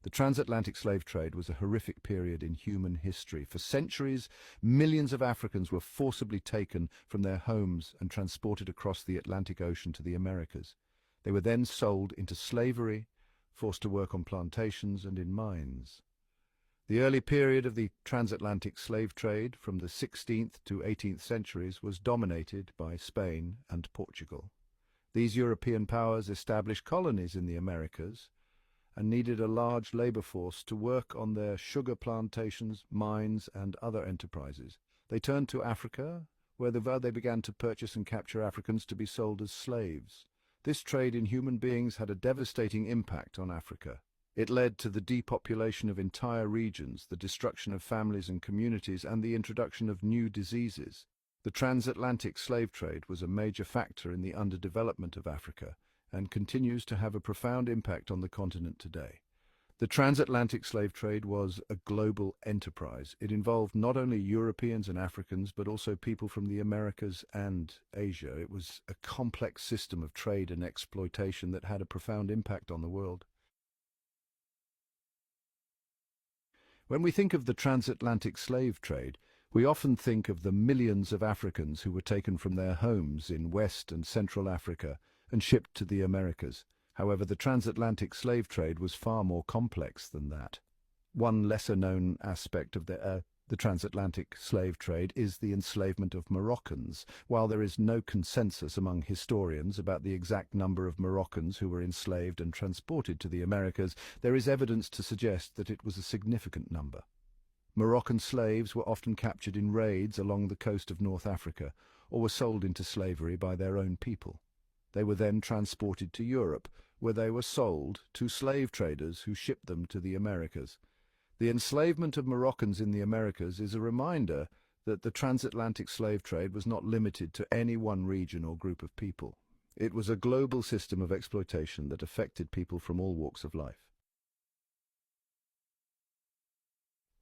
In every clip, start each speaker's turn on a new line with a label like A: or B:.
A: The transatlantic slave trade was a horrific period in human history. For centuries, millions of Africans were forcibly taken from their homes and transported across the Atlantic Ocean to the Americas. They were then sold into slavery, forced to work on plantations and in mines. The early period of the transatlantic slave trade, from the 16th to 18th centuries, was dominated by Spain and Portugal. These European powers established colonies in the Americas and needed a large labor force to work on their sugar plantations, mines, and other enterprises. They turned to Africa, where they began to purchase and capture Africans to be sold as slaves. This trade in human beings had a devastating impact on Africa. It led to the depopulation of entire regions, the destruction of families and communities, and the introduction of new diseases. The transatlantic slave trade was a major factor in the underdevelopment of Africa and continues to have a profound impact on the continent today. The transatlantic slave trade was a global enterprise. It involved not only Europeans and Africans, but also people from the Americas and Asia. It was a complex system of trade and exploitation that had a profound impact on the world. When we think of the transatlantic slave trade, we often think of the millions of Africans who were taken from their homes in West and Central Africa and shipped to the Americas. However, the transatlantic slave trade was far more complex than that. One lesser-known aspect of the transatlantic slave trade is the enslavement of Moroccans. While there is no consensus among historians about the exact number of Moroccans who were enslaved and transported to the Americas, there is evidence to suggest that it was a significant number. Moroccan slaves were often captured in raids along the coast of North Africa, or were sold into slavery by their own people. They were then transported to Europe, where they were sold to slave traders who shipped them to the Americas. The enslavement of Moroccans in the Americas is a reminder that the transatlantic slave trade was not limited to any one region or group of people. It was a global system of exploitation that affected people from all walks of life.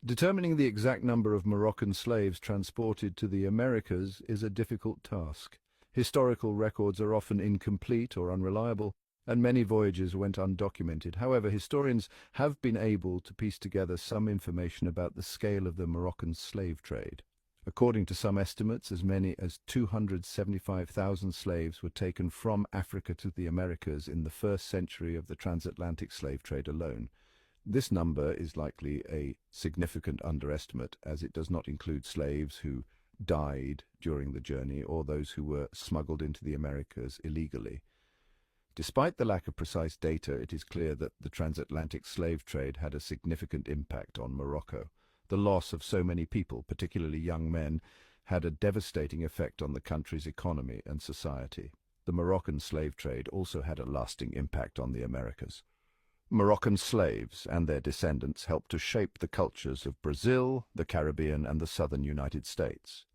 A: Determining the exact number of Moroccan slaves transported to the Americas is a difficult task. Historical records are often incomplete or unreliable, and many voyages went undocumented. However, historians have been able to piece together some information about the scale of the Moroccan slave trade. According to some estimates, as many as 275,000 slaves were taken from Africa to the Americas in the first century of the transatlantic slave trade alone. This number is likely a significant underestimate, as it does not include slaves who died during the journey or those who were smuggled into the Americas illegally. Despite the lack of precise data, it is clear that the transatlantic slave trade had a significant impact on Morocco. The loss of so many people, particularly young men, had a devastating effect on the country's economy and society. The Moroccan slave trade also had a lasting impact on the Americas. Moroccan slaves and their descendants helped to shape the cultures of Brazil, the Caribbean, and the southern United States.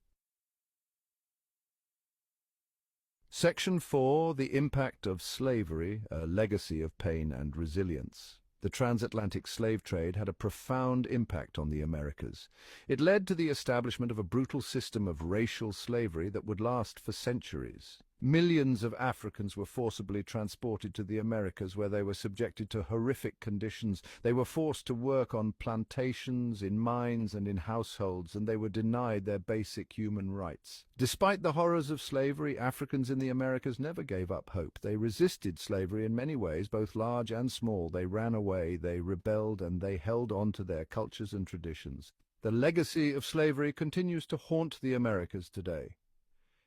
A: Section 4. The impact of slavery, a legacy of pain and resilience. The transatlantic slave trade had a profound impact on the Americas. It led to the establishment of a brutal system of racial slavery that would last for centuries. Millions of Africans were forcibly transported to the Americas, where they were subjected to horrific conditions. They were forced to work on plantations, in mines, and in households, and they were denied their basic human rights. Despite the horrors of slavery, Africans in the Americas never gave up hope. They resisted slavery in many ways, both large and small. They ran away, they rebelled, and they held on to their cultures and traditions. The legacy of slavery continues to haunt the Americas today.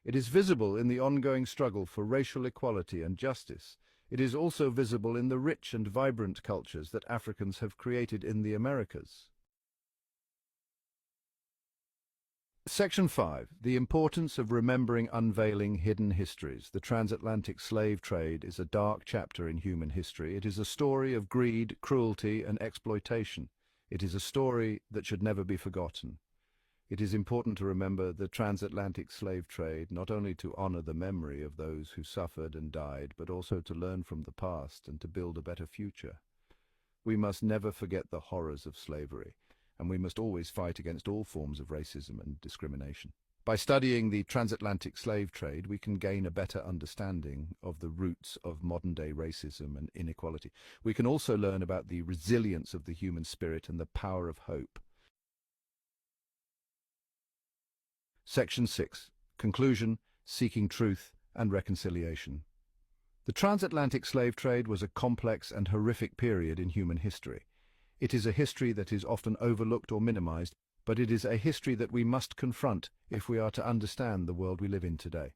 A: It is visible in the ongoing struggle for racial equality and justice. It is also visible in the rich and vibrant cultures that Africans have created in the Americas. Section 5. The importance of remembering unveiling hidden histories. The transatlantic slave trade is a dark chapter in human history. It is a story of greed, cruelty, and exploitation. It is a story that should never be forgotten. It is important to remember the transatlantic slave trade, not only to honor the memory of those who suffered and died, but also to learn from the past and to build a better future. We must never forget the horrors of slavery, and we must always fight against all forms of racism and discrimination. By studying the transatlantic slave trade, we can gain a better understanding of the roots of modern-day racism and inequality. We can also learn about the resilience of the human spirit and the power of hope. Section 6. Conclusion: Seeking Truth and Reconciliation. The transatlantic slave trade was a complex and horrific period in human history. It is a history that is often overlooked or minimized, but it is a history that we must confront if we are to understand the world we live in today.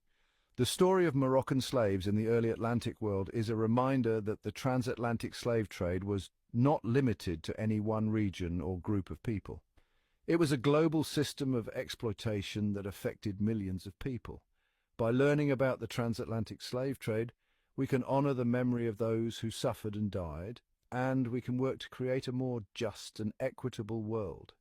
A: The story of Moroccan slaves in the early Atlantic world is a reminder that the transatlantic slave trade was not limited to any one region or group of people. It was a global system of exploitation that affected millions of people. By learning about the transatlantic slave trade, we can honor the memory of those who suffered and died, and we can work to create a more just and equitable world.